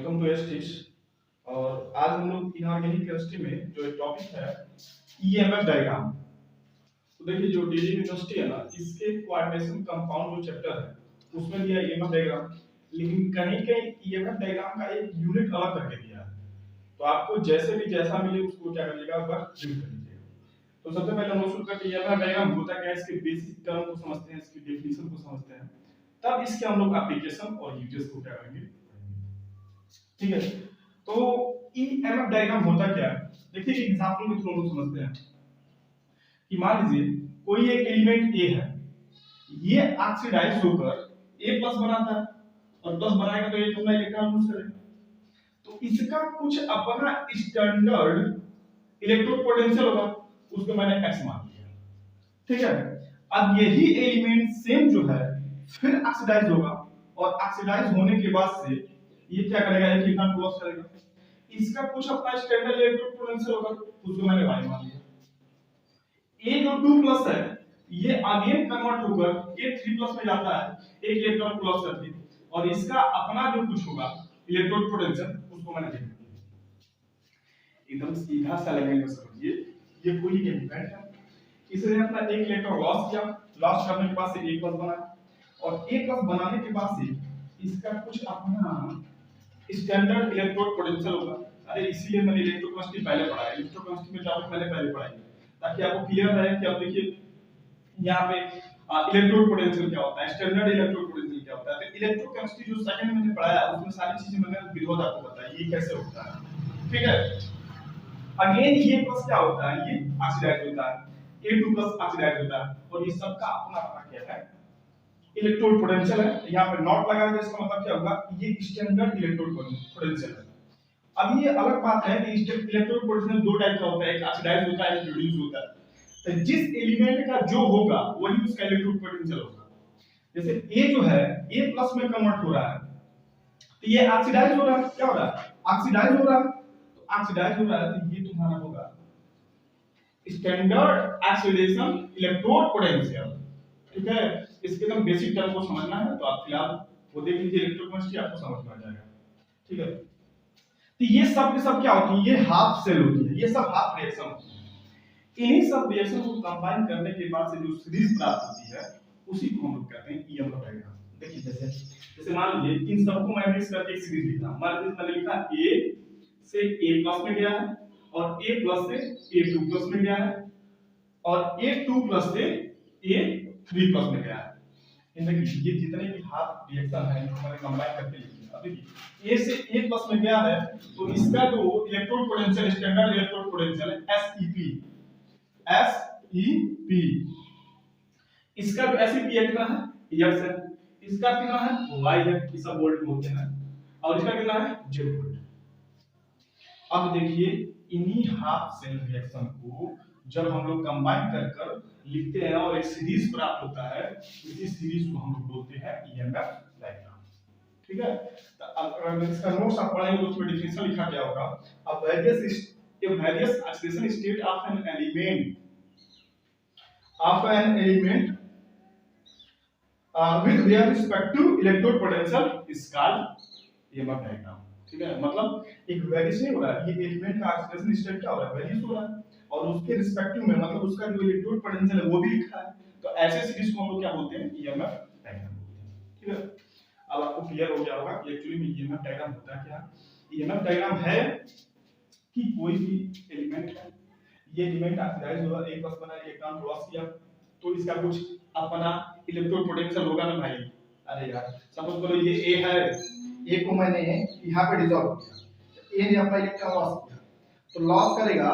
Welcome to STs. और आज हम लोग इनऑर्गेनिक केमिस्ट्री में जो एक टॉपिक है ईएमएफ डायग्राम। तो देखिए जो डीजी यूनिवर्सिटी है ना, इसके कोऑर्डिनेशन कंपाउंड जो चैप्टर है उसमें दिया ईएमएफ डायग्राम, लेकिन कहीं कहीं ईएमएफ डायग्राम का एक यूनिट अलग करके दिया है। तो आपको जैसे भी जैसा मिले उसको क्या करिएगा, बस यूज कर लीजिएगा। तो सबसे पहले हम लोग शुरू करते हैं ईएमएफ डायग्राम होता क्या है, इसके बेसिक टर्म को समझते हैं, इसकी डेफिनेशन को समझते हैं, तब इसके हम लोग एप्लीकेशन और यूजेस को क्या करेंगे। ठीक है, तो ईएमएफ डायग्राम होता क्या है, देखिए एग्जांपल के थ्रू हम लोग समझते हैं कि मान लीजिए कोई एक एलिमेंट ए है, ये ऑक्सीडाइज होकर ए प्लस बनाता है और प्लस बनाएगा तो ये कितना इलेक्ट्रॉन लूज करेगा। तो इसका कुछ अपना स्टैंडर्ड इलेक्ट्रोड पोटेंशियल होगा, उसको मैंने एक्स मान लिया। ठीक है, अब यही एलिमेंट सेम जो है फिर ऑक्सीडाइज होगा और ऑक्सीडाइज होने के बाद से ये क्या करेगा, एक इलेक्ट्रॉन क्रॉस करेगा, इसका कुछ अपना स्टैंडर्ड इलेक्ट्रोड पोटेंशियल होगा, उसको मैंने y मान लिया। ए जो 2 प्लस है ये अगेन कन्वर्ट होकर ए 3 प्लस में जाता है, एक इलेक्ट्रॉन क्रॉस करके, और इसका अपना जो कुछ होगा इलेक्ट्रोड पोटेंशियल उसको मैंने लिख दिया। एकदम सीधा सा लगेगा, समझिए ये कोई एलिमेंट है, इसने अपना एक इलेक्ट्रॉन लॉस किया, लॉस करने के बाद से ए प्लस बना, और ए प्लस बनाने के बाद से इसका कुछ अपना स्टैंडर्ड इलेक्ट्रोड पोटेंशियल होगा। अरे इसीलिए मैंने इलेक्ट्रोकेमिस्ट्री पहले पढ़ा है, इलेक्ट्रोकेमिस्ट्री में टॉपिक मैंने पहले पढ़ा है ताकि आपको क्लियर रहे कि अब देखिए यहाँ पे इलेक्ट्रोड पोटेंशियल क्या होता है, स्टैंडर्ड इलेक्ट्रोड पोटेंशियल क्या होता है। तो इलेक्ट्रोकेमिस्ट्री जो सेकंड में मैंने पढ़ाया उसमें सारी चीजें मैंने विरोध आपको बताया ये कैसे होता है। ठीक है, अगेन ये प्लस क्या होता है, ये ऑक्सीडाइज होता है, A2 प्लस ऑक्सीडाइज होता है, और ये सबका अपना अपना क्या है इलेक्ट्रोड पोटेंशियल है। यहाँ पे नॉट लगा है, इसका मतलब क्या होगा, ये स्टैंडर्ड इलेक्ट्रोड पोटेंशियल है। अब ये अलग बात है कि इलेक्ट्रोड पोटेंशियल दो टाइप का होता है, एक ऑक्सीडाइज होता है, एक रिड्यूस होता है। तो जिस एलिमेंट का जो होगा वही उसका इलेक्ट्रोड पोटेंशियल होगा। जैसे A जो है A+ में कन्वर्ट हो रहा है, तो ये ऑक्सीडाइज हो रहा है, क्या हो रहा है, ऑक्सीडाइज हो रहा है। तो ऑक्सीडाइज हो रहा है तो ये तुम्हारा होगा स्टैंडर्ड ऑक्सीडेशन इलेक्ट्रोड पोटेंशियल। ठीक है, इसके एकदम बेसिक टर्म को समझना है तो आप फिलहाल वो देख लीजिए, इलेक्ट्रोकेमिस्ट्री आपको समझ में आ जाएगा। ठीक है, तो ये सब के सब क्या होती है, ये हाफ सेल होती है, ये सब हाफ रिएक्शन होती है। इन्हीं सब रिएक्शन को कंबाइन करने के बाद से जो सीरीज प्राप्त होती है उसी को हम लोग कहते हैं ईएमएफ डायग्राम। देखिए जैसे मान लीजिए इन सबको मैं मिक्स करके एक सीरीज लिखा, मान लीजिए मैंने लिखा A से A+ में गया है, और A+ से A2+ में गया है, और A2+ से A3+ में गया है। देखिए ये जितने भी हाफ रिएक्शन है इनको मैंने कंबाइन करके लिखी है। अब देखिए A से A+ में गया है तो इसका जो electrode potential standard electrode potential है SEP। इसका जो SEP है कितना है, X है, इसका कितना है, Y है, ये सब वोल्ट में होते हैं, और इसका कितना है, 0 वोल्ट। अब देखिए इन्हीं हाफ सेल रिएक्शन को जब हम लोग कंबाइन कर लिखते हैं और एक सीरीज प्राप्त होता है, इसी सीरीज को हम लोग बोलते हैं ईएमएफ डायग्राम। ठीक है, तो अगर इसका नोट्स आप पढ़ेंगे तो उसमें डेफिनेशन लिखा क्या होगा, अब various oxidation state of an element with their respective electrode potential is called EMF diagram। ठीक है, मतलब एक वेरिएशन नहीं हो रहा है, ये एलिमेंट का ऑक्सीडेशन स्टेट क्या हो रहा है, वेरिएशन हो रहा है, और उसके रिस्पेक्टिव में मतलब उसका जो इलेक्ट्रोड पोटेंशियल है वो भी लिखा है। तो ऐसे सीरीज को हम लोग क्या बोलते हैं, ईएमएफ डायग्राम बोलते हैं। ठीक है, अब आपको क्लियर हो गया होगा कि एक्चुअली में ईएमएफ डायग्राम होता है क्या। ईएमएफ डायग्राम है कि कोई भी एलिमेंट है, ये एलिमेंट ऑक्सीडाइज हुआ, A+ बना, इलेक्ट्रॉन क्रॉस किया, तो इसका कुछ अपना इलेक्ट्रोड पोटेंशियल होगा ना भाई। अरे यार सपोज करो ये A है, A को मैंने यहाँ पे डिसॉल्व किया, A ने अपना इलेक्ट्रॉन लॉस किया, तो लॉस करेगा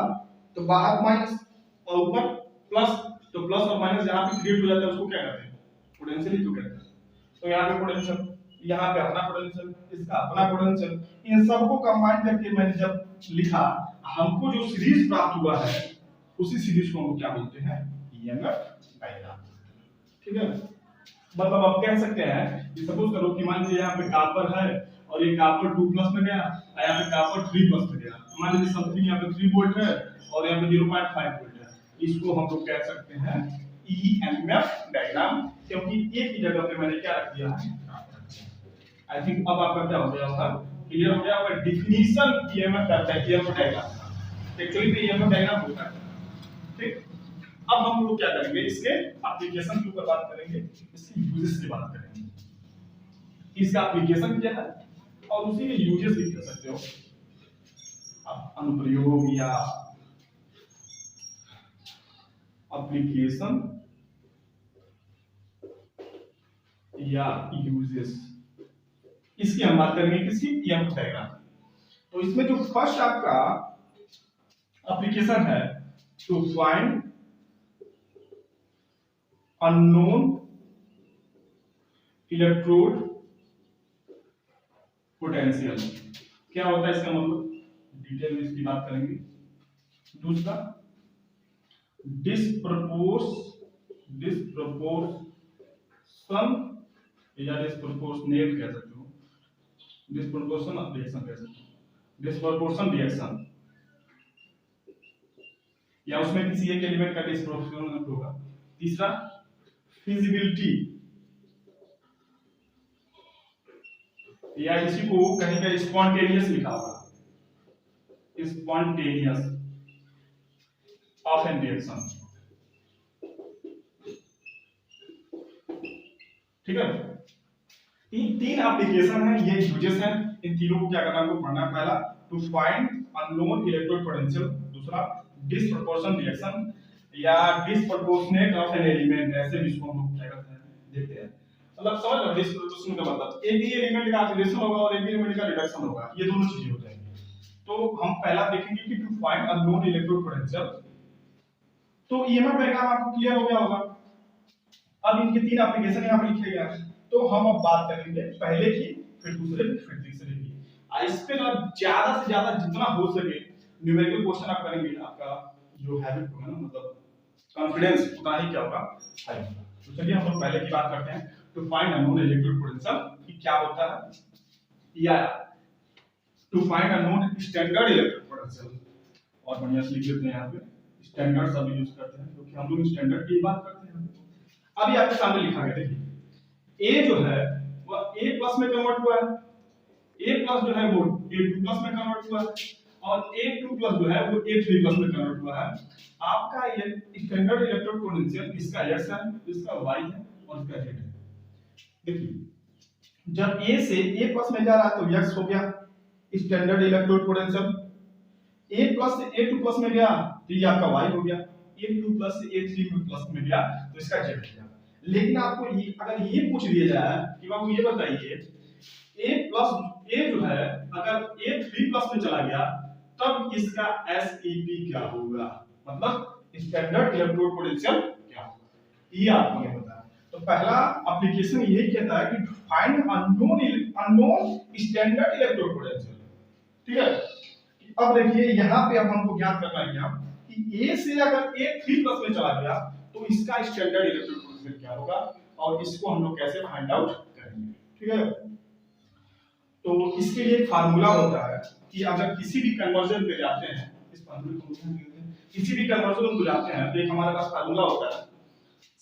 तो बाहर माइनस और ऊपर प्लस, तो प्लस और माइनस जहाँ पे क्रिएट हो जाता है उसको क्या कहते हैं, पोटेंशियल ही तो कहते हैं। तो यहाँ पे पोटेंशियल, यहाँ पे अपना पोटेंशियल, इसका अपना पोटेंशियल, इन सबको कंबाइन करके मैंने जब लिखा, हमको जो सीरीज प्राप्त हुआ है उसी सीरीज को हम क्या बोलते हैं, ईएमएफ डायग्राम। ठीक है, मतलब आप कह सकते हैं कि सपोज करो कि मान लीजिए यहाँ पे कॉपर है और ये कॉपर 2+ में गया, यहाँ पे कॉपर 3+ में गया, मान लीजिए समथिंग यहाँ पे 3 वोल्ट है और यहाँ पे 0.5 वोल्ट है, इसको हम लोग कह सकते हैं ईएमएफ डायग्राम, क्योंकि एक ही जगह पे मैंने क्या रख दिया है। आई थिंक अब आपका क्या हो गया होगा क्लियर हो गया होगा। डिफिनीशन ईएमएफ डायग्राम का, एक्चुअली में ईएमएफ डायग्राम होता है, ठीक। अब हम लोग क्या करेंगे, इसके एप्लीकेशन के ऊपर बात करेंगे, इसके यूजेस की बात करेंगे, इसका एप्लीकेशन क्या है और उसी के यूजेस भी कह सकते हो आप, अनुप्रयोग या एप्लीकेशन या यूजेस, इसकी हम बात करेंगे, किसकी, ईएमएफ डायग्राम। तो इसमें जो फर्स्ट आपका एप्लीकेशन है, to find unknown electrode potential, क्या होता है इसका मतलब, डिटेल में इसकी बात करेंगे। दूसरा, डिस्प्रपोर्शन या डिस्प्रपोर्शनेट कह सकते हो, डिस्प्रपोर्शन रिएक्शन कह सकते हो, डिस्प्रपोर्शन रिएक्शन, या उसमें किसी एक एलिमेंट का डिस्प्रपोर्शनल होगा। तीसरा, फिजिबिलिटी, या इसी को कहीं का स्पॉन्टेनियस लिखा होगा, स्पॉन्टेनियस ऑफ एन रिएक्शन, ठीक है। तीन एप्लीकेशन है, ये यूजेस हैं, इन तीनों को क्या करना है, पढ़ना है। पहला, to find unknown electrode potential, दूसरा डिस्प्रपोर्शन रिएक्शन या डिस्प्रपोर्शनेट ऑफ एन एलिमेंट, ऐसे भी इसको हम लोग क्या करते हैं, देखते हैं। मतलब समझ लो डिस्प्रपोर्शन का मतलब, एक ही एलिमेंट का ऑक्सीडेशन होगा और एक ही एलिमेंट का रिडक्शन होगा, ये दोनों चीजें हो जाएंगी। तो हम पहला देखेंगे कि to find unknown electrode potential, तो ईएमएफ डायग्राम आपको क्लियर हो गया होगा। अब इनके तीन एप्लीकेशन यहां पर लिखे गए हैं, तो हम अब बात करेंगे पहले की, फिर दूसरे की, फिर तीसरे की। इस पे ना ज्यादा से ज्यादा जितना हो सके न्यूमेरिकल क्वेश्चन आप करेंगे, आपका जो हैबिट होगा ना, मतलब कॉन्फिडेंस उतना ही क्या होगा, हाई होगा। तो चलिए हम लोग पहले की बात करते हैं, to find unknown electrode potential कि क्या होता है, या to find unknown standard electrode potential, और बढ़िया से लिख लेते हैं यहाँ पे, स्टैंडर्ड सब यूज करते हैं क्योंकि हम लोग स्टैंडर्ड की बात करते हैं। अभी आपके सामने लिखा गया, देखिए A जो है वह A प्लस में कन्वर्ट हुआ है, A प्लस जो है वो A2 प्लस में कन्वर्ट हुआ है, और A2 प्लस जो है वो A3 प्लस में कन्वर्ट हुआ है। आपका ये स्टैंडर्ड इलेक्ट्रोड पोटेंशियल, इसका x है, इसका y है और इसका z है। देखिए जब A से A प्लस में जा रहा है तो x हो गया standard electrode potential, A plus से A2 प्लस में गया तो ये आपका y हो गया, A2 प्लस से A3 प्लस में गया तो इसका z हो गया। लेकिन आपको ये अगर ये पूछ दिया जाए कि बाबू ये बताइए A जो है अगर A3 प्लस में चला गया तब इसका SEP क्या होगा, मतलब स्टैंडर्ड इलेक्ट्रोड पोटेंशियल क्या होगा, ये आपको नहीं पता। तो पहला एप्लीकेशन यही कहता है कि find unknown standard electrode potential, ठीक है। अब देखिए यहाँ पे अब हमको ज्ञात करना है क्या कि A से अगर A3 प्लस में चला गया तो इसका स्टैंडर्ड इलेक्ट्रोड पोटेंशियल क्या होगा, और इसको हम लोग कैसे फाइंड आउट करेंगे, ठीक है। तो इसके लिए एक फार्मूला होता है कि अगर किसी भी कन्वर्जन पे जाते हैं, इस फार्मूले को किसी भी कन्वर्जन पे जाते हैं तो एक हमारे पास फार्मूला होता है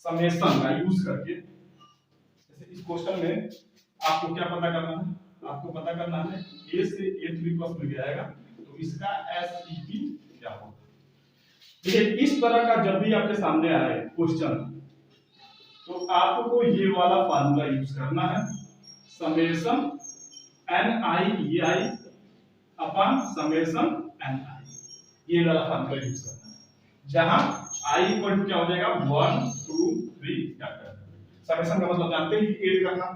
समेशन का यूज करके। जैसे इस क्वेश्चन में आपको क्या पता करना है, आपको पता करना है A से A3 प्लस में जाएगा तो इसका SEP क्या होगा। देखिए इस तरह का जब भी आपके सामने आए क्वेश्चन तो आपको ये वाला फार्मूला यूज करना है, summation NiEi upon summation Ni, ये वाला फार्मूला यूज करना है, जहां I इक्वल टू क्या हो जाएगा 1 2 3 फैक्टर। समेशन का मतलब जानते हैं कि ऐड करना,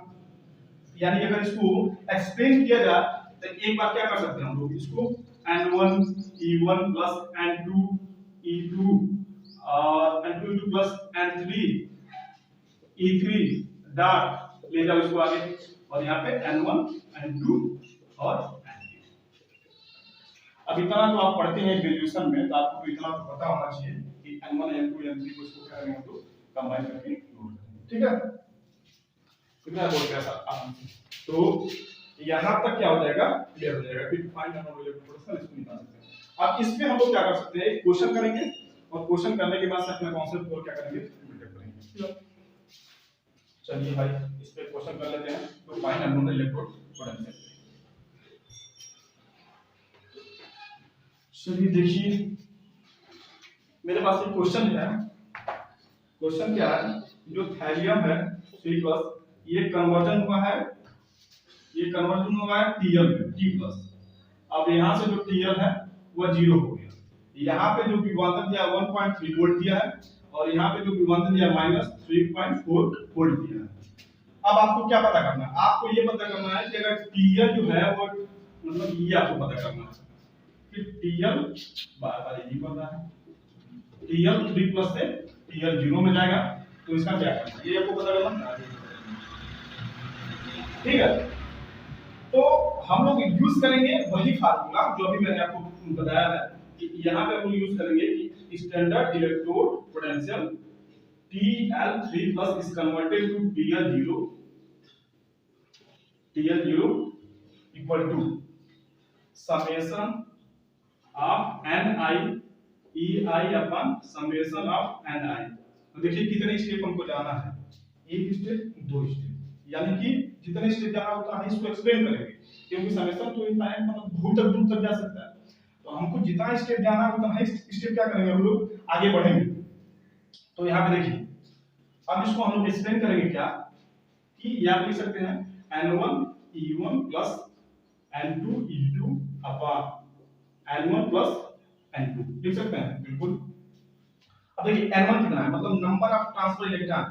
यानी अगर इसको एक्सप्लेन किया जाए तो एक बार क्या कर सकते हैं हम लोग, इसको n1 e1 plus n2 e2 और n2 e2 plus n3 e3 dot ले जाओ इसको आगे, और यहाँ पे n1 n2 और n3। अब इतना तो आप पढ़ते हैं ग्रेजुएशन में, तो आपको तो इतना तो पता होना चाहिए कि n1 n2 n3 को इसको क्या करेंगे तो कंबाइन करके नोट करेंगे, ठीक है। कितना बोल गया था, तो यहाँ तक क्या हो जाएगा, क्लियर हो जाएगा कि फाइंड अननोन इलेक्ट्रोड पोटेंशियल इसको निकाल सकते हैं। अब इसमें हम लोग क्या कर सकते हैं, एक क्वेश्चन करेंगे और क्वेश्चन करने के बाद से अपने कॉन्सेप्ट को क्या करेंगे, इंटीग्रेट करेंगे। चलिए भाई इस पे क्वेश्चन कर लेते हैं, तो फाइंड अननोन इलेक्ट्रोड पोटेंशियल। चलिए देखिए, मेरे पास एक क्वेश्चन है। क्वेश्चन क्या है, जो थैलियम है T प्लस, ये कन्वर्जन हुआ है, ये कन्वर्जन हुआ है Tl में T प्लस। अब यहाँ से जो Tl है वह 0 हो गया। यहाँ पे जो विभवांतर दिया 1.3 वोल्ट दिया है और यहाँ पे जो विभवांतर दिया -3.4 वोल्ट दिया है। अब आपको क्या पता करना है? आपको ये पता करना है कि अगर Tl जो है वो मतलब ये आपको पता करना है कि Tl बार-बार यही पता है, Tl 3 प्लस से Tl 0 में जाएगा, तो इसका क्या करना है ये आपको पता करना है। ठीक है, तो हम लोग यूज करेंगे वही फार्मूला जो अभी मैंने आपको बताया है कि यहाँ पे हम यूज करेंगे कि standard electrode potential Tl3 plus is converted to Tl0 equal to summation of Ni ei upon summation of Ni। तो देखिए कितने स्टेप हमको जाना है, एक स्टेप, दो स्टेप, यानी कि जितने स्टेप जाना होता है इसको एक्सप्लेन करेंगे, क्योंकि समेशन तो इनफाइनाइट मतलब बहुत तक दूर तक जा सकता है। तो हमको जितना स्टेप जाना है उतना ही स्टेप क्या करेंगे, हम लोग आगे बढ़ेंगे। तो यहाँ पे देखिए, अब इसको हम लोग एक्सप्लेन करेंगे क्या कि यहाँ पे लिख सकते हैं N1 E1 plus N2 E2 upon N1 plus N2 लिख सकते हैं, बिल्कुल। अब देखिए N1 कितना है, मतलब number of transfer electron.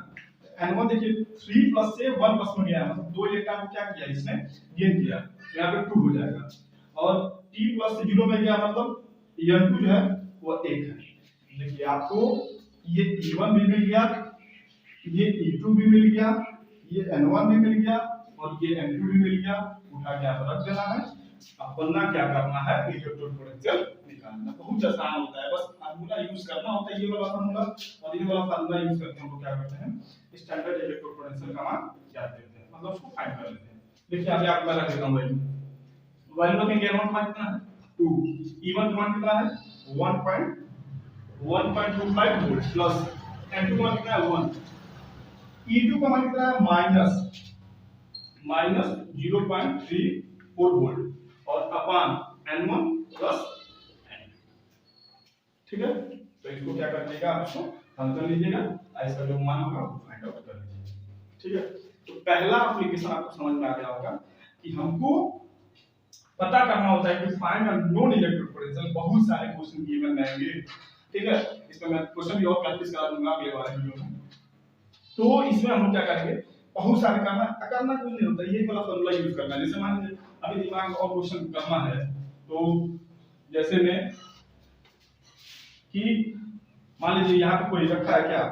N1 देखिए 3 प्लस से 1 प्लस में गया है, मतलब 2 इलेक्ट्रॉन को क्या किया इसने गेन किया, यहाँ पे 2 हो जाएगा। और T प्लस से 0 में गया, मतलब N2 जो है वो 1 है। देखिए आपको ये E1 भी मिल गया, ये E2 भी मिल गया, ये N1 भी मिल गया और ये N2 भी मिल गया। उठा के आप रख देना है। अब बनना क्या करना है, इलेक्ट्रोड पोटेंशियल निकालना। बहुत आसान होता है, बस फार्मूला यूज करना होता है, ये वाला फार्मूला और ये वाला फार्मूला यूज करके हम लोग क्या करते हैं, स्टैंडर्ड इलेक्ट्रोड पोटेंशियल का मान क्या देते हैं, मतलब उसको फाइंड कर लेते हैं। देखिए अभी आपको मैं रख देता हूं वैल्यू रखेंगे। N1 का मान कितना है 2, E1 का मान कितना है 1.25 वोल्ट प्लस N2 का मान कितना है 1, E2 का मान कितना है माइनस 0.34 वोल्ट और अपान N1 प्लस N2। ठीक है, तो इसको क्या कर लीजिएगा, आप इसको हल कर लीजिएगा, इसका जो मान होगा वो फाइंड आउट कर लीजिएगा। ठीक है, तो पहला एप्लीकेशन आपको समझ में आ गया होगा कि हमको पता करना होता है कि फाइंड नॉन इलेक्ट्रिक पोटेंशियल। बहुत सारे क्वेश्चन गिवन रहेंगे, ठीक है, इसमें मैं क्वेश्चन भी और प्रैक्टिस करा दूंगा अगले वाले वीडियो में। तो इसमें हम लोग क्या करेंगे, बहुत सारे करना कुछ नहीं होता, ये वाला फॉर्मूला यूज करना है। जैसे मान लीजिए अभी दिमाग में और क्वेश्चन करना है, तो जैसे में कि मान लीजिए यहाँ पे कोई रखा है क्या,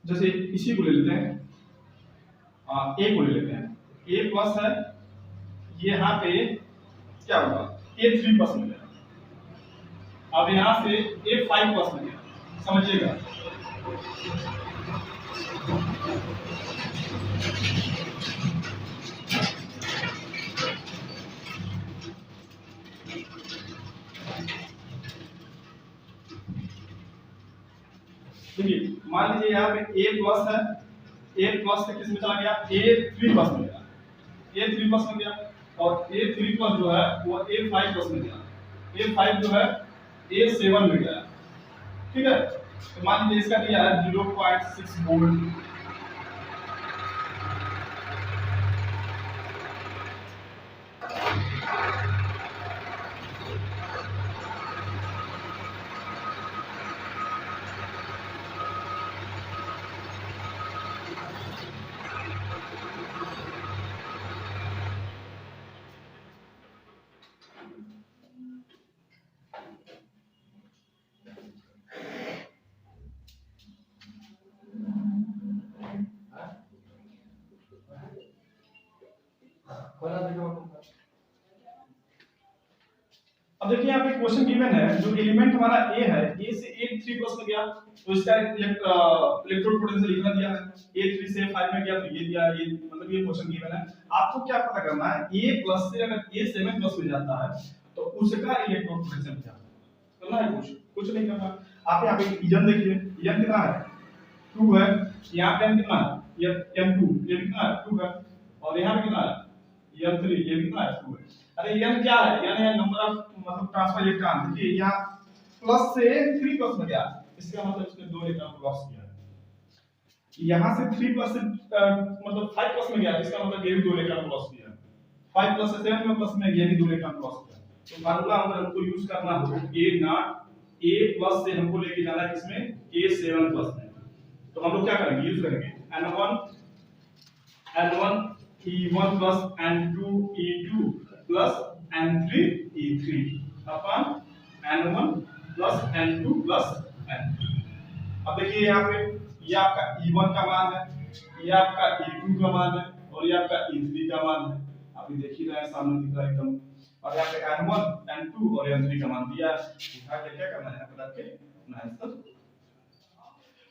जैसे इसी को ले लेते हैं, ए को ले लेते हैं, ए प्लस है, ये यहाँ पे क्या होगा A3 प्लस में गया। अब यहाँ से A5 प्लस में गया, समझिएगा। देखिए मान लीजिए यहाँ पे A प्लस है, A प्लस से किस में चला गया, A3 प्लस में गया, A3 प्लस में गया, और A3 प्लस जो है वो A5 प्लस में गया, A5 जो है A7 में गया। ठीक है, तो मान लीजिए इसका दिया है 0.6 वोल्ट। अब देखिए यहाँ पे क्वेश्चन गिवन है, जो एलिमेंट हमारा ए है, ए से A3 प्लस में गया, तो इसका इलेक्ट्रोड पोटेंशियल इतना दिया है, A3 से 5 में गया तो ये दिया है, ये मतलब ये क्वेश्चन गिवन है। आपको क्या पता करना है, A प्लस से अगर A7 प्लस में जाता है तो उसका इलेक्ट्रोड पोटेंशियल क्या करना है, कुछ नहीं करना। आप यहाँ पे इजन देखिए, इजन कितना है 2 है, यहाँ पे कितना है ये M2, ये कितना है 2 है, और यहाँ पे कितना है M3, ये कितना है 2 है। अरे n क्या है, n है नंबर ऑफ मतलब ट्रांसफर इलेक्ट्रॉन। देखिए यहाँ प्लस से 3 प्लस में गया, इसका मतलब इसने 2 इलेक्ट्रॉन लॉस किया। यहाँ से 3 प्लस से मतलब 5 प्लस में गया, इसका मतलब ये भी 2 इलेक्ट्रॉन लॉस किया। 5 प्लस से 7 में प्लस में ये भी 2 इलेक्ट्रॉन लॉस किया। तो फार्मूला अगर हमको यूज करना हो a नॉट a प्लस से हमको लेके जाना है किसमें, a7 प्लस में। तो हम लोग क्या करेंगे, यूज करेंगे n1 e1 plus n2 e2 plus n3 e3 अपन n1 plus n2 plus n3। अब देखिए यहाँ पे ये आपका e1 का मान है, ये आपका e2 का मान है और ये आपका e3 का मान है। आप ये देख ही रहे हैं, सामने दिख रहा है एकदम। और यहाँ पे n1 n2 और n3 का मान दिया है। उठा के क्या करना है, बता के अपना आंसर।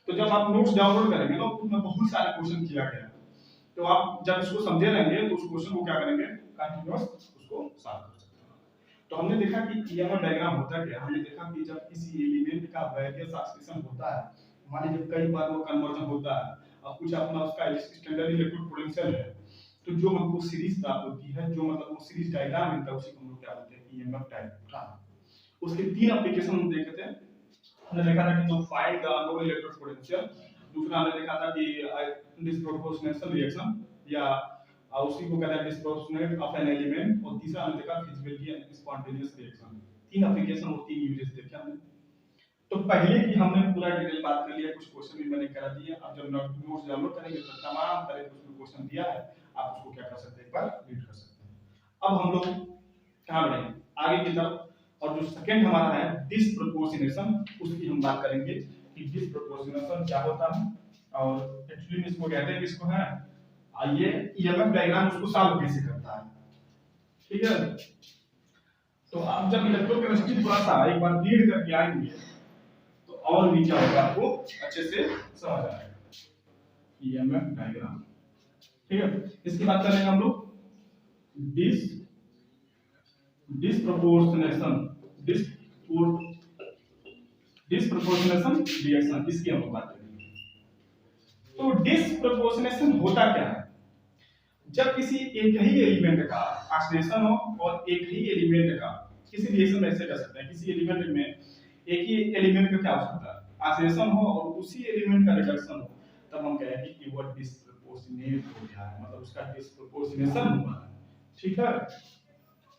तो जब आप नोट्स डाउनलोड करेंगे ना, उसमें बहुत सारे क्वेश्चन किया गया है। तो आप जब इसको समझे रहेंगे तो उस क्वेश्चन को क्या करेंगे, कंटीन्यूअस उसको सॉल्व कर सकते हैं। तो हमने देखा कि ईएमएफ डायग्राम होता क्या है। हमने देखा कि जब किसी एलिमेंट का वैरियस ऑक्सीडेशन होता है, मान लीजिए कई बार वो कन्वर्जन होता है और कुछ अपना उसका स्टैंडर्ड इलेक्ट्रिक पोटेंशियल है, तो जो हमको सीरीज प्राप्त होती है, जो मतलब वो सीरीज डायग्राम मिलता है, उसी को हम लोग क्या बोलते हैं, ईएमएफ डायग्राम। उसके तीन एप्लीकेशन हम देखे थे। हमने देखा था कि जो find the unknown electric potential, दूसरा हमने देखा था कि डिस्प्रोपोर्शनेशन रिएक्शन या उसी को कहते हैं डिस्प्रोपोर्शनेट ऑफ एन एलिमेंट, और तीसरा हमने देखा फिजिबिलिटी एंड स्पॉन्टेनियस रिएक्शन। तीन एप्लीकेशन और तीन यूजेस देखे हमने। तो पहले की हमने पूरा डिटेल बात कर लिया, कुछ क्वेश्चन भी मैंने करा दिए। अब जब नोट्स डाउनलोड करेंगे तो तमाम तरह के उसमें क्वेश्चन दिया है, आप उसको क्या कर सकते हैं, एक बार रीड कर सकते हैं। अब हम लोग कहां बढ़ेंगे, आगे की तरफ। और जो सेकंड हमारा है डिस्प्रोपोर्शनेशन, उसकी हम बात करेंगे कि डिस्प्रोपोर्शनेशन क्या होता है और एक्चुअली में इसको कहते हैं किसको है, आइए ईएमएफ डायग्राम उसको सॉल्व कैसे करता है, ठीक है। तो आप जब इलेक्ट्रोकेमिस्ट्री थोड़ा सा एक बार रीड करके आएंगे तो और भी क्या होगा, आपको अच्छे से समझ आएगा ईएमएफ डायग्राम, ठीक है। इसकी बात करेंगे हम लोग डिस्प्रोपोर्शनेशन रिएक्शन, इसकी हम लोग बात करेंगे। तो डिस्प्रोपोर्शनेशन होता क्या है, जब किसी एक ही एलिमेंट का ऑक्सीडेशन हो और एक ही एलिमेंट का किसी रिएक्शन में ऐसे कर सकते हैं, किसी एलिमेंट में एक ही एलिमेंट का क्या हो सकता है, ऑक्सीडेशन हो और उसी एलिमेंट का रिडक्शन हो, तब हम कहेंगे कि वो डिस्प्रोपोर्शनेट हो गया है, मतलब उसका डिस्प्रोपोर्शनेशन हुआ है, ठीक है।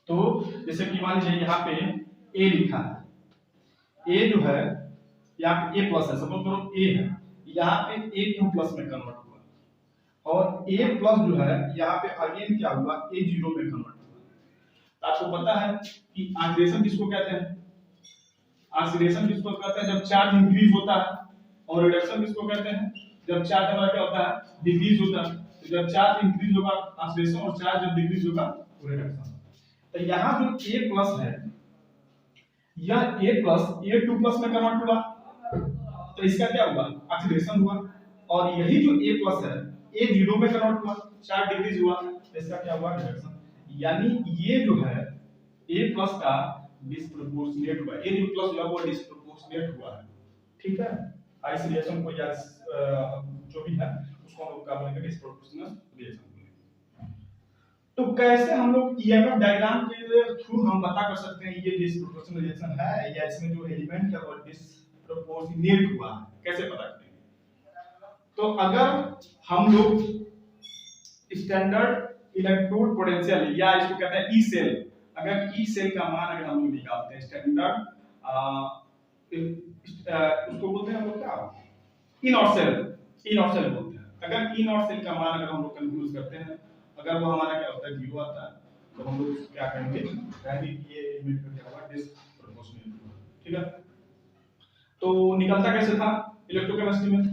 तो जैसे कि मान लीजिए यहाँ पे a लिखा है, a जो है यहाँ पे a प्लस है, सपोज करो a है, यहाँ पे a क्यों प्लस में कन्वर्ट हुआ, और a प्लस जो है यहाँ पे अगेन क्या हुआ, a जीरो में कन्वर्ट हुआ। तो आपको पता है कि ऑक्सीडेशन किसको कहते हैं, ऑक्सीडेशन किसको कहते हैं, जब चार्ज इंक्रीज होता है, और रिडक्शन किसको कहते हैं, जब चार्ज हमारा क्या होता है, डिक्रीज होता है। तो जब चार्ज इंक्रीज होगा ऑक्सीडेशन, और चार्ज जब डिक्रीज होगा वो रिडक्शन। तो यहाँ जो a प्लस है, यह a प्लस a2 प्लस में कन्वर्ट हुआ, तो इसका क्या हुआ, ऑक्सीडेशन हुआ। और यही जो a प्लस है a0 में कन्वर्ट हुआ, चार्ज डिक्रीज हुआ, तो इसका क्या हुआ, रिडक्शन। यानी ये जो है a प्लस का डिस्प्रोपोर्शनेट हुआ, a जो प्लस हुआ वो डिस्प्रोपोर्शनेट हुआ है, ठीक है। इस रिएक्शन को या जो भी है उसको हम लोग क्या बोलेंगे, डिस्प्रोपोर्शनल रिएक्शन। तो कैसे हम लोग ईएमएफ डायग्राम के थ्रू हम पता कर सकते हैं ये डिस्प्रोपोर्शनल रिएक्शन है या इसमें जो एलिमेंट है वो डिस्प्रोपोर्शनेट हुआ है, कैसे पता करेंगे। तो अगर हम लोग स्टैंडर्ड इलेक्ट्रोड पोटेंशियल या इसको कहते हैं ई सेल, अगर ई सेल का मान अगर हम लोग निकालते हैं स्टैंडर्ड उसको बोलते हैं हम लोग क्या, ई नॉट सेल बोलते हैं। अगर ई नॉट सेल का मान अगर हम लोग कंफ्यूज करते हैं, अगर वो हमारा क्या होता है, जीरो आता है, तो हम लोग उसको क्या कहेंगे, ये एलिमेंट का क्या हुआ, डिस्प्रोपोर्शनेट हुआ, ठीक है। तो निकलता कैसे था इलेक्ट्रोकेमिस्ट्री में,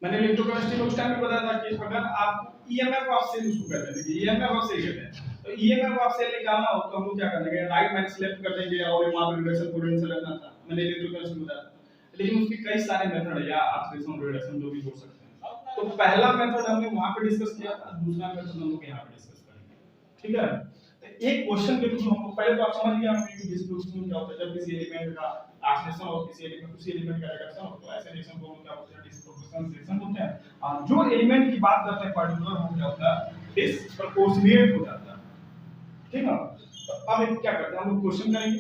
मैंने इलेक्ट्रोकेमिस्ट्री में उस टाइम भी बताया था कि अगर आप ईएमएफ ऑफ सेल उसको कहते हैं, ईएमएफ ऑफ सेल कहते हैं। तो ईएमएफ ऑफ सेल निकालना हो तो हम लोग क्या करेंगे, राइट माइनस लेफ्ट कर देंगे और वहां पे रिडक्शन पोटेंशियल रखना था, मैंने इलेक्ट्रोकेमिस्ट्री में बताया था। लेकिन उसके कई सारे मेथड है या ऑक्सीडेशन रिडक्शन जो भी हो सकते हैं। तो पहला मेथड हमने वहां पे डिस्कस किया था, दूसरा मेथड हम लोग यहां पे डिस्कस करेंगे, ठीक है। तो एक क्वेश्चन के थ्रू हम लोग पहले तो आप समझ गए होंगे कि डिस्प्रोपोर्शनेशन क्या होता है, जब किसी एलिमेंट का ऑक्सीडेशन और किसी एलिमेंट का रिडक्शन हो, तो ऐसे रिएक्शन को हम क्या बोलते हैं, डिस्प्रोपोर्शनल रिएक्शन बोलते हैं। और जो एलिमेंट की बात करते हैं पर्टिकुलर, वो क्या होता है, डिस्प्रोपोर्शनेट हो जाता है, ठीक है। तो अब एक क्या करते हैं हम लोग क्वेश्चन करेंगे,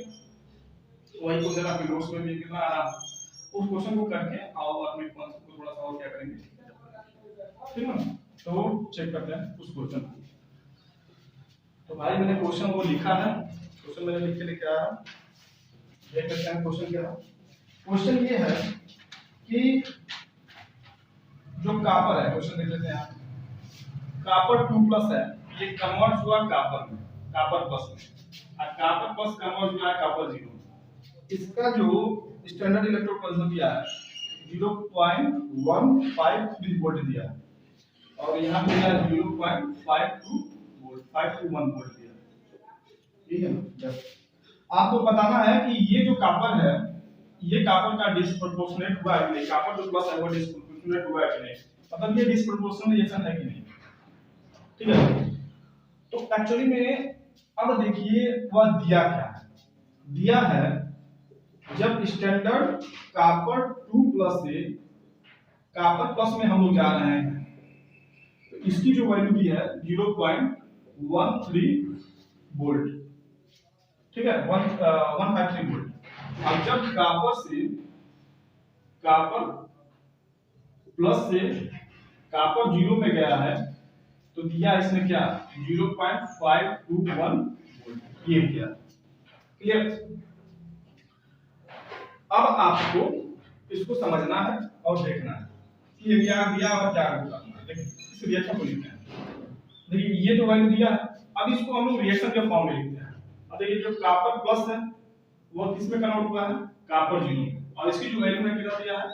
वही क्वेश्चन आपके नोट्स में भी कितना आराम उस क्वेश्चन को करके और अपने कॉन्सेप्ट को थोड़ा सा और क्या करेंगे, ठीक है ना। तो चेक करते हैं उस क्वेश्चन को। तो भाई मैंने क्वेश्चन वो लिखा है, क्वेश्चन मैंने लिख के लेके आया, देख लेते हैं क्वेश्चन क्या है। क्वेश्चन ये है कि जो कॉपर है, क्वेश्चन देख लेते हैं आप, कॉपर 2+ है, ये कन्वर्ट हुआ कॉपर में, कॉपर प्लस में, और कॉपर प्लस कन्वर्ट हुआ है कॉपर 0। इसका जो स्टैंडर्ड इलेक्ट्रोड पोटेंशियल दिया है 0.153 वोल्ट दिया है, और यहाँ पे दिया है 0.52 वोल्ट, 521 वोल्ट दिया है, ठीक है ना। आपको बताना है कि ये जो कॉपर है, ये कॉपर का डिस्प्रोपोर्शनेट हुआ है कि नहीं, कॉपर जो प्लस है वो डिस्प्रोपोर्शनेट हुआ है कि नहीं, मतलब ये डिस्प्रोपोर्शनल रिएक्शन है कि नहीं, ठीक है। तो एक्चुअली में अब देखिए वह दिया क्या है, दिया है जब स्टैंडर्ड कॉपर 2+ से कॉपर प्लस में हम लोग जा रहे हैं, तो इसकी जो वैल्यू दी है 0.13 वोल्ट, ठीक है, 153 वोल्ट। अब जब कॉपर से कॉपर प्लस से कॉपर 0 में गया है तो दिया इसमें क्या 0.521 वोल्ट, ये किया, क्लियर। अब आपको इसको समझना है और देखना है कि ये क्या दिया और क्या करना है। देखिए इस रिएक्शन को लिखते हैं, देखिए ये जो वैल्यू दिया है, अब इसको हम लोग रिएक्शन के फॉर्म में लिखते हैं। अब देखिए जो कॉपर प्लस है वो किस में कन्वर्ट हुआ है, कॉपर 0, और इसकी जो वैल्यू है कितना दिया है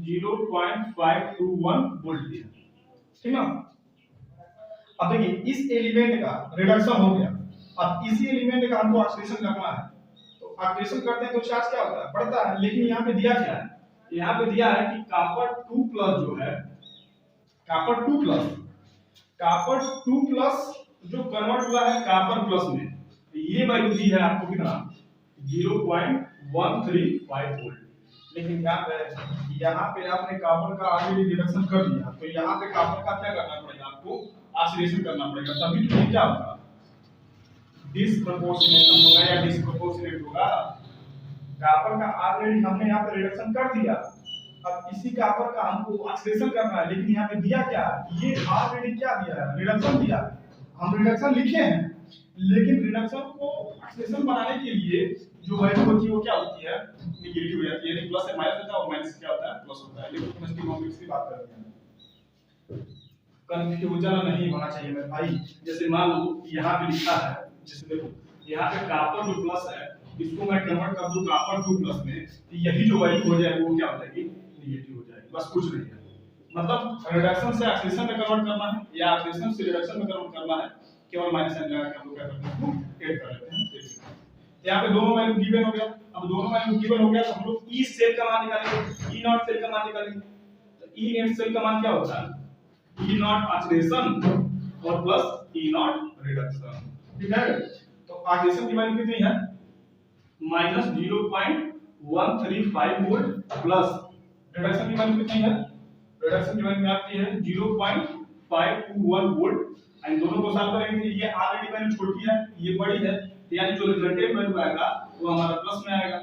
0.521 वोल्ट दिया, ठीक ना। अब देखिए इस एलिमेंट का रिडक्शन हो गया, अब इसी एलिमेंट का हमको ऑक्सीडेशन करना है, तो ऑक्सीडेशन करते हैं तो चार्ज क्या होता है, बढ़ता है। लेकिन यहाँ पे दिया क्या है, यहाँ पे दिया है कि कॉपर 2+ जो है, कॉपर 2+, कॉपर 2+ जो कन्वर्ट हुआ है कॉपर प्लस में, ये वैल्यू दी है आपको कितना 0.135 वोल्ट। लेकिन यहाँ पे आपने कॉपर का ऑलरेडी रिडक्शन कर दिया, तो यहाँ पे कॉपर का क्या करना पड़ेगा, आपको ऑक्सीडेशन करना पड़ेगा, तभी तो ये क्या होगा, डिस्प्रोपोर्शनेशन होगा या डिस्प्रोपोर्शनेट होगा। कॉपर का ऑलरेडी हमने यहाँ पे रिडक्शन कर दिया, अब इसी कॉपर का हमको ऑक्सीडेशन करना है, लेकिन यहाँ पे दिया क्या, ये ऑलरेडी क्या दिया है, रिडक्शन दिया। हम रिडक्शन लिखे हैं, लेकिन रिडक्शन को ऑक्सीडेशन बनाने के लिए जो वैल्यू होती है वो क्या होती है, नेगेटिव हो जाती है, यानी प्लस या माइनस होता है और माइनस क्या होता है, प्लस होता है। लेकिन केमिस्ट्री की बात करते हैं, कंफ्यूजन नहीं होना चाहिए मेरे भाई। जैसे मान लो यहाँ पे लिखा है, जैसे देखो यहाँ पे कॉपर जो प्लस है इसको मैं कन्वर्ट कर दूं कॉपर 2+ में, तो यही जो वैल्यू हो जाएगी वो क्या हो जाएगी, नेगेटिव हो जाएगी, बस कुछ नहीं है। मतलब रिडक्शन से ऑक्सीडेशन में कन्वर्ट करना है या ऑक्सीडेशन से रिडक्शन में कन्वर्ट करना है, केवल माइनस साइन लगा के हम लोग क्या करते हैं, ऐड कर लेते हैं। यहाँ पे दोनों वैल्यू गिवन हो गया, अब दोनों वैल्यू गिवन हो गया तो हम लोग ई सेल का मान निकालेंगे, ई नॉट सेल का मान निकालेंगे। तो ई नेट सेल का मान क्या होता है, ई नॉट ऑक्सीडेशन और प्लस ई नॉट रिडक्शन, ठीक है। तो ऑक्सीडेशन की वैल्यू कितनी है -0.135 वोल्ट प्लस रिडक्शन की वैल्यू कितनी है, रिडक्शन की वैल्यू आपकी है 0.521 वोल्ट। इन दोनों को सॉल्व करेंगे, ये ऑलरेडी वैल्यू छोटी है ये बड़ी है, यानी जो रिजल्टेंट वैल्यू आएगा वो हमारा प्लस में आएगा।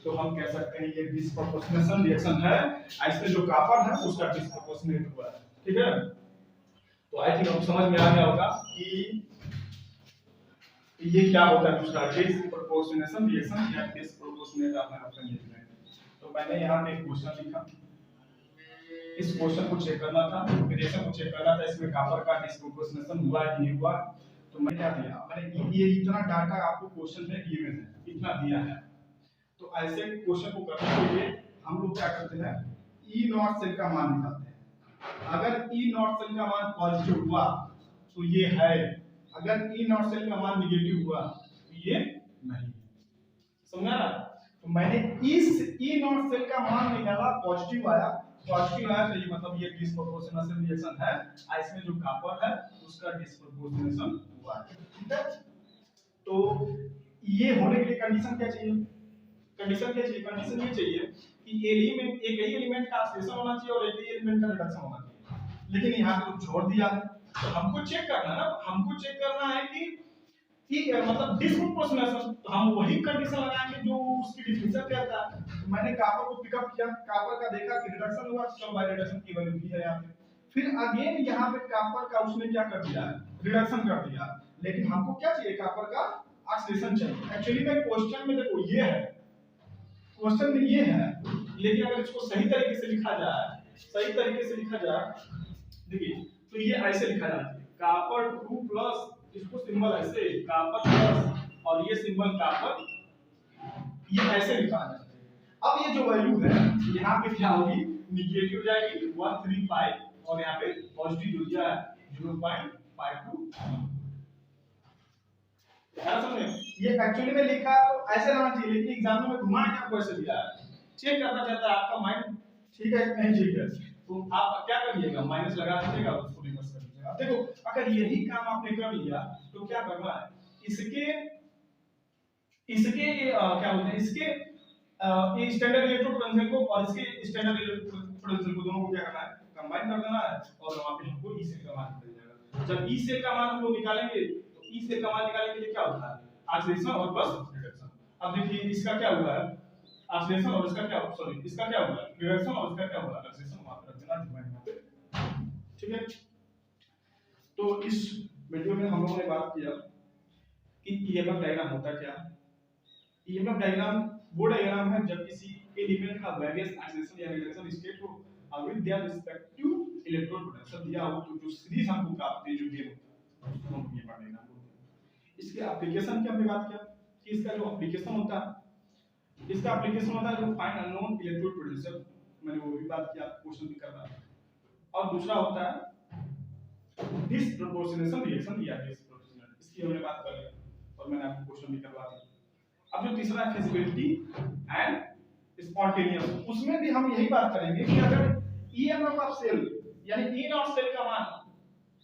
तो हम कह सकते हैं ये डिस्प्रोपोर्शनेशन रिएक्शन है, इसमें जो कॉपर है उसका डिस्प्रोपोर्शनेट हुआ है, ठीक है। तो आई थिंक आपको समझ में आ गया होगा कि ये क्या होता है, दूसरा डिस्प्रोपोर्शनेशन रिएक्शन या डिस्प्रोपोर्शनेट ऑपरेशन लिखना है। तो मैंने यहाँ पे एक क्वेश्चन लिखा, इस क्वेश्चन को चेक करना था, रिएक्शन को चेक करना था, इसमें कॉपर का डिस्प्रोपोर्शनेशन हुआ है कि नहीं हुआ। तो मैंने क्या दिया, मैंने ये इतना डाटा आपको क्वेश्चन में गिवन है, इतना दिया है। तो ऐसे क्वेश्चन को करने के लिए हम लोग क्या करते हैं, ई नॉट सेल का मान निकालते हैं। अगर ई नॉट सेल का मान पॉजिटिव हुआ तो ये है, अगर ई नॉट सेल का मान नेगेटिव हुआ तो ये नहीं, समझा ना। तो मैंने इस ई नॉट सेल का मान निकाला, पॉजिटिव आया, पॉजिटिव आया तो ये मतलब ये डिस्प्रोपोर्शनेशन रिएक्शन है, इसमें जो कॉपर है उसका डिस्प्रोपोर्शनेशन हुआ है, ठीक है। तो ये होने के लिए कंडीशन क्या चाहिए, कंडीशन क्या चाहिए, कंडीशन ये चाहिए कि एलिमेंट एक ही एलिमेंट का ऑक्सीडेशन होना चाहिए और एक ही एलिमेंट का रिडक्शन होना चाहिए। लेकिन यहाँ पे तो छोड़ दिया है, तो हमको चेक करना है ना, हमको चेक करना है कि ठीक है, मतलब डिस्प्रोपोर्शनेशन, तो हम वही कंडीशन लगाएंगे जो उसकी डिफिनेशन कहता है। तो मैंने कॉपर को पिकअप किया, कॉपर का देखा कि रिडक्शन हुआ, तो बाय रिडक्शन की वैल्यू भी है यहाँ पे। फिर अगेन यहाँ पे कॉपर का उसने क्या कर दिया, रिडक्शन कर दिया। लेकिन हमको क्या चाहिए, कॉपर का ऑक्सीडेशन चाहिए। एक्चुअली में क्वेश्चन में देखो ये है, क्वेश्चन में ये है, लेकिन अगर इसको सही तरीके से लिखा जाए, सही तरीके से लिखा जाए, देखिए तो ये ऐसे लिखा जाता है, कॉपर 2 प्लस, इसको सिंबल ऐसे कॉपर प्लस और ये सिंबल कॉपर, ये ऐसे लिखा जाता है। अब ये जो वैल्यू है यहाँ पे क्या होगी, निगेटिव जाएगी 135 और यहाँ पे पॉजिटिव जो दिया है 0.52। क्या समझे, ये एक्चुअली में लिखा है तो ऐसे रहना चाहिए, लेकिन एग्जाम में घुमा के आपको ऐसे दिया है। चेक करना चाहता है आपका माइंड ठीक है कि नहीं ठीक है, तो आप क्या करिएगा, माइनस लगा दीजिएगा, उसको रिवर्स कर दीजिएगा। देखो अगर यही काम आपने कर लिया तो क्या करना है, इसके इसके क्या बोलते हैं, इसके ये स्टैंडर्ड इलेक्ट्रोड पोटेंशियल को और इसके स्टैंडर्ड इलेक्ट्रोड पोटेंशियल को दोनों को क्या करना है, कंबाइन कर देना है, और वहां पे हमको ई सेल का मान मिल जाएगा। जब ई सेल का मान हम लोग निकालेंगे तो ई सेल का मान निकालने के लिए क्या होता है, ऑक्सीडेशन और प्लस रिडक्शन। अब देखिए इसका क्या हुआ है, ऑक्सीडेशन, और इसका क्या, सॉरी इसका क्या हुआ है, रिडक्शन, और इसका क्या हुआ है, ऑक्सीडेशन। वहां पे रख देना डिवाइड यहाँ पे, ठीक है। तो इस वीडियो में हम लोगों ने बात किया कि ईएमएफ डायग्राम होता क्या है। ईएमएफ डायग्राम वो डायग्राम है जब किसी एलिमेंट का वेरियस एक्सेलेरेशन या रिडक्शन स्टेट हो और with their respective electron potential दिया हो, तो जो सीरीज हमको प्राप्त है जो गेन होता है उसको हम ईएमएफ डायग्राम बोलते हैं। इसके एप्लीकेशन की हमने बात किया कि इसका जो एप्लीकेशन होता है, इसका एप्लीकेशन होता है जो फाइंड अननोन इलेक्ट्रॉन पोटेंशियल, मैंने वो भी बात किया, क्वेश्चन भी कर रहा है। और दूसरा होता है डिसप्रोपोर्शनेशन रिएक्शन या डिसप्रोपोर्शनल, इसकी हमने बात कर लिया और मैंने आपको क्वेश्चन भी करवा दिया। अब जो तीसरा है फिजिबिलिटी एंड स्पॉन्टेनियस, उसमें भी हम यही बात करेंगे कि अगर ईएमएफ ऑफ सेल यानी ई नॉट सेल का मान,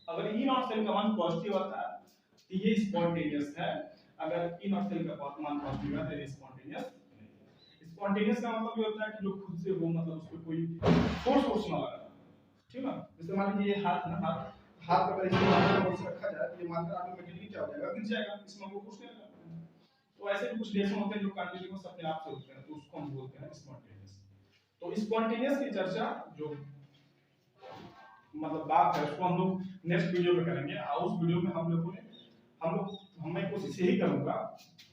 अगर ई नॉट सेल का मान पॉजिटिव होता है तो ये स्पॉन्टेनियस है, अगर ई नॉट सेल का मान पॉजिटिव है तो ये स्पॉन्टेनियस नहीं है। स्पॉन्टेनियस का मतलब ये होता है कि जो खुद से वो, मतलब उसको कोई फोर्स ना लगा, ठीक है। जैसे मान लीजिए ये हाथ ना, हाथ अगर इसको मारकर रखा जाए तो ये मारकर ऑटोमेटिकली क्या हो जाएगा, गिर जाएगा, इसमें वो कुछ नहीं लगा। तो ऐसे भी कुछ रिएक्शन होते हैं जो कंटीन्यूअस अपने आप से होते हैं, तो उसको हम बोलते हैं स्पॉन्टेनियस। तो स्पॉन्टेनियस की चर्चा जो मतलब बात है उसको हम लोग नेक्स्ट वीडियो में करेंगे, और उस वीडियो में मैं कोशिश यही करूंगा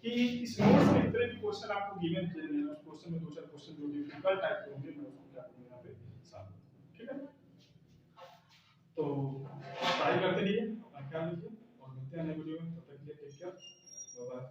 कि इस नोट्स में जितने भी क्वेश्चन आपको गिवन किए गए हैं उस क्वेश्चन में दो चार क्वेश्चन जो डिफिकल्ट टाइप के होंगे मैं उसको क्या करूंगा यहाँ पे साथ, ठीक है। तो ट्राई करते रहिए, क्या लीजिए, और मिलते हैं नए वीडियो में, तब तक के लिए टेक केयर, बाय बाय।